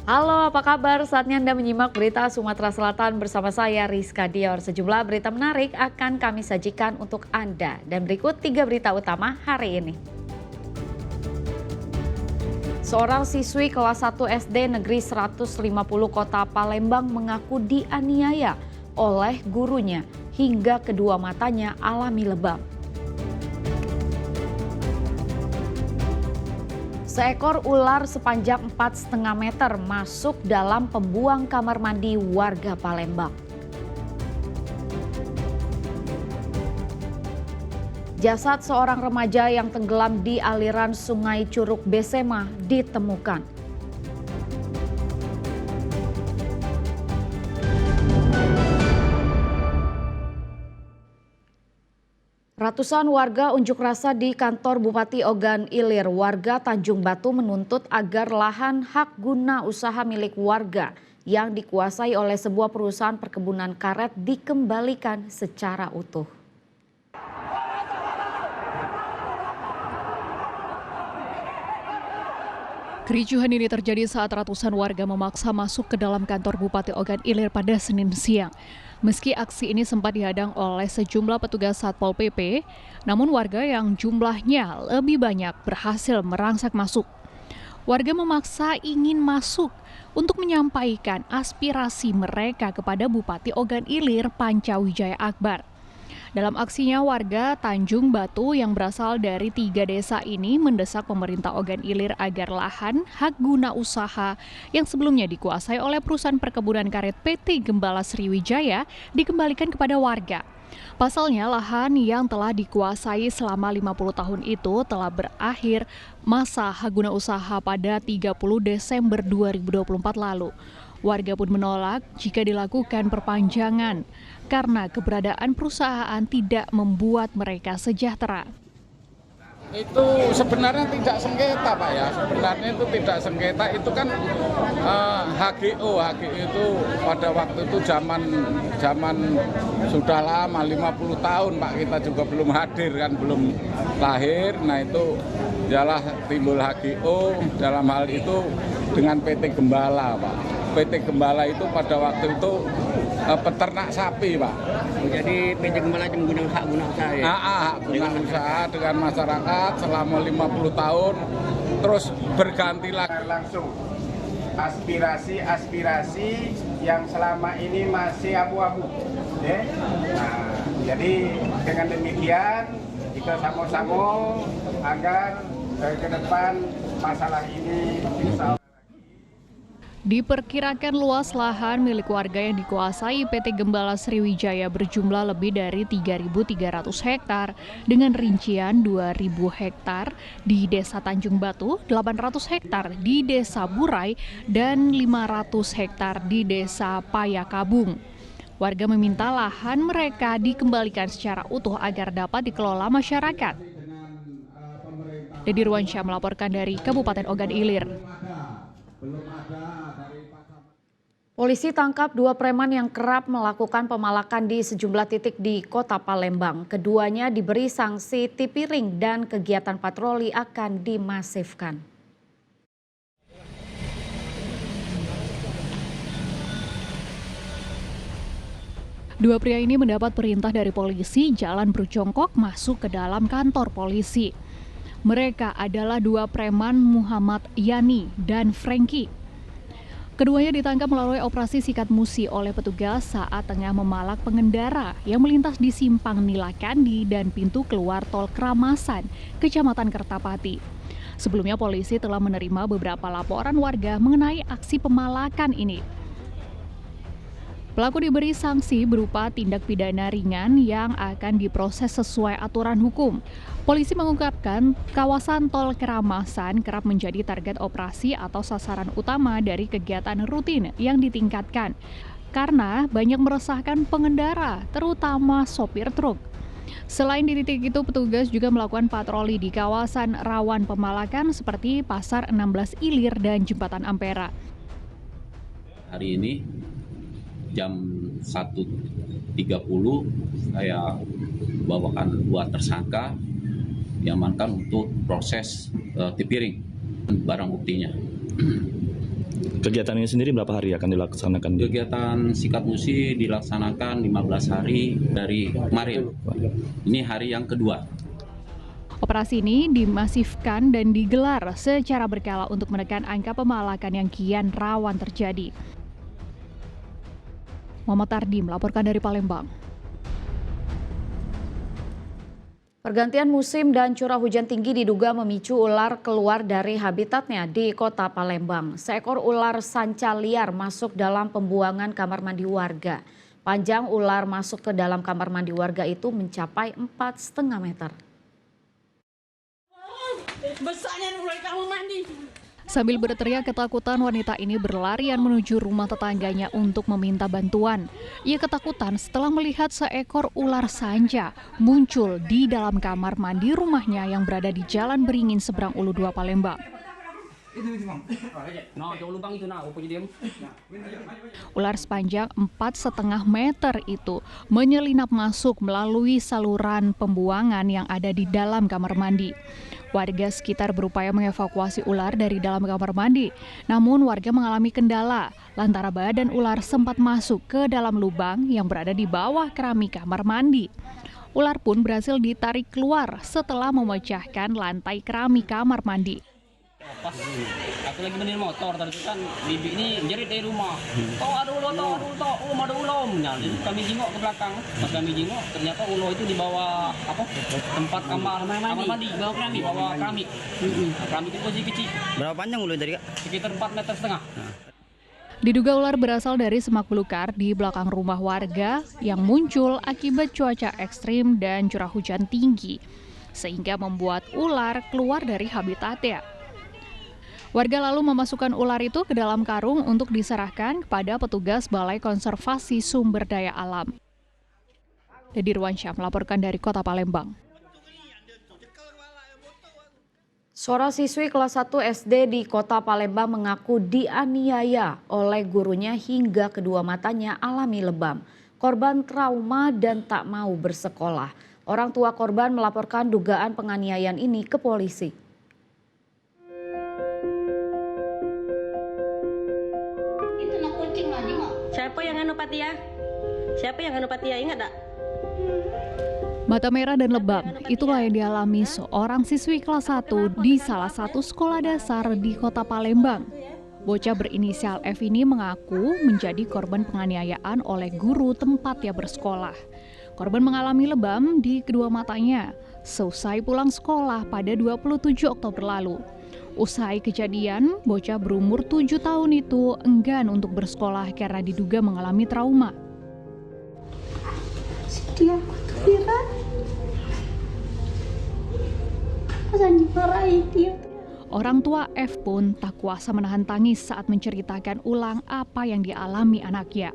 Halo, apa kabar? Saatnya Anda menyimak berita Sumatera Selatan bersama saya Rizka Dior. Sejumlah berita menarik akan kami sajikan untuk Anda. Dan berikut 3 berita utama hari ini. Seorang siswi kelas 1 SD Negeri 150 Kota Palembang mengaku dianiaya oleh gurunya hingga kedua matanya alami lebam. Seekor ular sepanjang 4,5 meter masuk dalam pembuang kamar mandi warga Palembang. Jasad seorang remaja yang tenggelam di aliran Sungai Curug Besema ditemukan. Ratusan warga unjuk rasa di kantor Bupati Ogan Ilir, warga Tanjung Batu menuntut agar lahan hak guna usaha milik warga yang dikuasai oleh sebuah perusahaan perkebunan karet dikembalikan secara utuh. Kericuhan ini terjadi saat ratusan warga memaksa masuk ke dalam kantor Bupati Ogan Ilir pada Senin siang. Meski aksi ini sempat dihadang oleh sejumlah petugas Satpol PP, namun warga yang jumlahnya lebih banyak berhasil merangsek masuk. Warga memaksa ingin masuk untuk menyampaikan aspirasi mereka kepada Bupati Ogan Ilir Pancawijaya Akbar. Dalam aksinya, warga Tanjung Batu yang berasal dari 3 desa ini mendesak pemerintah Ogan Ilir agar lahan hak guna usaha yang sebelumnya dikuasai oleh perusahaan perkebunan karet PT Gembala Sriwijaya dikembalikan kepada warga. Pasalnya, lahan yang telah dikuasai selama 50 tahun itu telah berakhir masa hak guna usaha pada 30 Desember 2024 lalu. Warga pun menolak jika dilakukan perpanjangan karena keberadaan perusahaan tidak membuat mereka sejahtera. Itu sebenarnya tidak sengketa, Pak ya. Sebenarnya itu tidak sengketa, itu kan HGO itu pada waktu itu zaman sudah lama 50 tahun Pak, kita juga belum hadir kan, belum lahir. Nah itu ialah timbul HGO dalam hal itu dengan PT Gembala, Pak. PT Gembala itu pada waktu itu peternak sapi, Pak. Jadi PT Gembala menggunakan hak guna usaha ya? Hak guna usaha dengan masyarakat selama 50 tahun, terus berganti lagi. Langsung aspirasi yang selama ini masih abu-abu. Ya? Nah, jadi dengan demikian kita sama-sama agar ke depan masalah ini bisa. Diperkirakan luas lahan milik warga yang dikuasai PT Gembala Sriwijaya berjumlah lebih dari 3.300 hektar dengan rincian 2.000 hektar di Desa Tanjung Batu, 800 hektar di Desa Burai, dan 500 hektar di Desa Payakabung. Warga meminta lahan mereka dikembalikan secara utuh agar dapat dikelola masyarakat. Dedi Ruansyah melaporkan dari Kabupaten Ogan Ilir. Polisi tangkap 2 preman yang kerap melakukan pemalakan di sejumlah titik di Kota Palembang. Keduanya diberi sanksi tipiring dan kegiatan patroli akan dimasifkan. Dua pria ini mendapat perintah dari polisi jalan berjongkok masuk ke dalam kantor polisi. Mereka adalah 2 preman Muhammad Yani dan Franky. Keduanya ditangkap melalui operasi sikat musi oleh petugas saat tengah memalak pengendara yang melintas di Simpang Nilakandi dan pintu keluar tol Kramasan, Kecamatan Kertapati. Sebelumnya polisi telah menerima beberapa laporan warga mengenai aksi pemalakan ini. Pelaku diberi sanksi berupa tindak pidana ringan yang akan diproses sesuai aturan hukum. Polisi mengungkapkan kawasan tol Keramasan kerap menjadi target operasi atau sasaran utama dari kegiatan rutin yang ditingkatkan karena banyak meresahkan pengendara, terutama sopir truk. Selain di titik itu, petugas juga melakukan patroli di kawasan rawan pemalakan seperti Pasar 16 Ilir dan Jembatan Ampera. Hari ini jam 1.30 saya bawakan 2 tersangka diamankan untuk proses tipiring barang buktinya. Kegiatan ini sendiri berapa hari akan dilaksanakan? Kegiatan sikat musi dilaksanakan 15 hari dari kemarin. Ini hari yang kedua. Operasi ini dimasifkan dan digelar secara berkala untuk menekan angka pemalakan yang kian rawan terjadi. Muhammad Tardi melaporkan dari Palembang. Pergantian musim dan curah hujan tinggi diduga memicu ular keluar dari habitatnya di Kota Palembang. Seekor ular sanca liar masuk dalam pembuangan kamar mandi warga. Panjang ular masuk ke dalam kamar mandi warga itu mencapai 4,5 meter. Besarnya ular kamar mandi. Sambil berteriak ketakutan, wanita ini berlarian menuju rumah tetangganya untuk meminta bantuan. Ia ketakutan setelah melihat seekor ular sanca muncul di dalam kamar mandi rumahnya yang berada di Jalan Beringin, seberang Ulu 2 Palembang. Ular sepanjang 4,5 meter itu menyelinap masuk melalui saluran pembuangan yang ada di dalam kamar mandi. Warga sekitar berupaya mengevakuasi ular dari dalam kamar mandi. Namun warga mengalami kendala lantaran badan ular sempat masuk ke dalam lubang yang berada di bawah keramik kamar mandi. Ular pun berhasil ditarik keluar setelah memecahkan lantai keramik kamar mandi. Pas aku lagi benerin motor, tadi itu kan bibi ini jerit dari rumah. Ada ulo, ada ulo. Jadi kami jengok ke belakang. Pas kami jengok, ternyata ulo itu di bawah tempat kamar mandi, bawah keramik. Keramik itu posisi kecil. Berapa panjang ulo tadi, Kak? Sekitar 4,5 meter. Diduga ular berasal dari semak belukar di belakang rumah warga yang muncul akibat cuaca ekstrim dan curah hujan tinggi, sehingga membuat ular keluar dari habitatnya. Warga lalu memasukkan ular itu ke dalam karung untuk diserahkan kepada petugas Balai Konservasi Sumber Daya Alam. Dedi Ruansyah melaporkan dari Kota Palembang. Seorang siswi kelas 1 SD di Kota Palembang mengaku dianiaya oleh gurunya hingga kedua matanya alami lebam. Korban trauma dan tak mau bersekolah. Orang tua korban melaporkan dugaan penganiayaan ini ke polisi. Siapa yang anu Patia? Siapa yang anu Patia, ingat tak? Mata merah dan lebam, itulah yang dialami seorang siswi kelas 1 di salah satu sekolah dasar di Kota Palembang. Bocah berinisial F ini mengaku menjadi korban penganiayaan oleh guru tempatnya bersekolah. Korban mengalami lebam di kedua matanya seusai pulang sekolah pada 27 Oktober lalu. Usai kejadian, bocah berumur 7 tahun itu enggan untuk bersekolah karena diduga mengalami trauma. Sedih aku tuh, Vira. Masa dimarahin dia. Orang tua F pun tak kuasa menahan tangis saat menceritakan ulang apa yang dialami anaknya.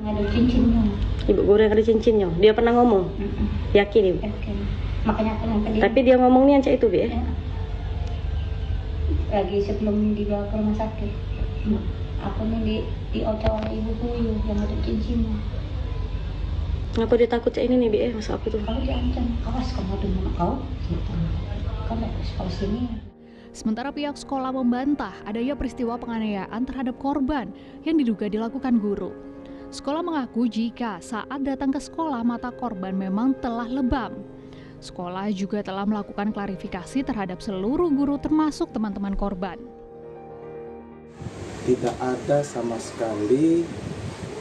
Ada cincinnya. Ibu guru yang ada cincinnya. Dia pernah ngomong? Yakin Ibu? Yakin. Makanya aku ngomong dia. Tapi dia ngomongnya aja itu, Bi. Ya. Lagi sebelum dibawa ke rumah sakit. Aku nih diocok oleh ibuku yang ada cincinnya. Ngapa dia takut ini nih, Bi? Masa aku tuh? Kalau diancam, awas kamu dengan kau. Kamu sekolah sini. Sementara pihak sekolah membantah adanya peristiwa penganiayaan terhadap korban yang diduga dilakukan guru. Sekolah mengaku jika saat datang ke sekolah mata korban memang telah lebam. Sekolah juga telah melakukan klarifikasi terhadap seluruh guru termasuk teman-teman korban. Tidak ada sama sekali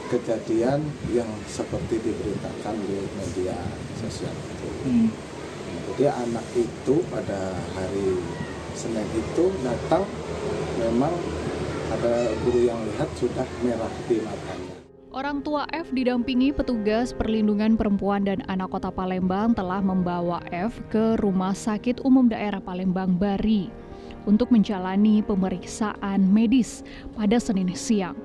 kejadian yang seperti diberitakan di media sosial itu. Jadi anak itu pada hari Senin itu datang, memang ada guru yang lihat sudah merah di matanya. Orang tua F didampingi petugas perlindungan perempuan dan anak Kota Palembang telah membawa F ke Rumah Sakit Umum Daerah Palembang Bari untuk menjalani pemeriksaan medis pada Senin siang.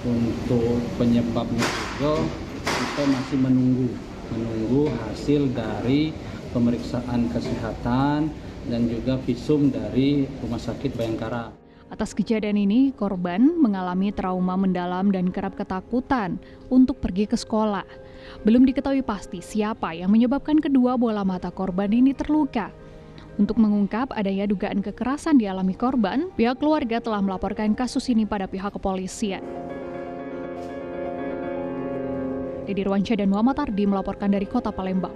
Untuk penyebabnya juga kita masih menunggu hasil dari pemeriksaan kesehatan dan juga visum dari Rumah Sakit Bayangkara. Atas kejadian ini, korban mengalami trauma mendalam dan kerap ketakutan untuk pergi ke sekolah. Belum diketahui pasti siapa yang menyebabkan kedua bola mata korban ini terluka. Untuk mengungkap adanya dugaan kekerasan dialami korban, pihak keluarga telah melaporkan kasus ini pada pihak kepolisian. Dedy Ruansyah dan Muhammad Ardi melaporkan dari Kota Palembang.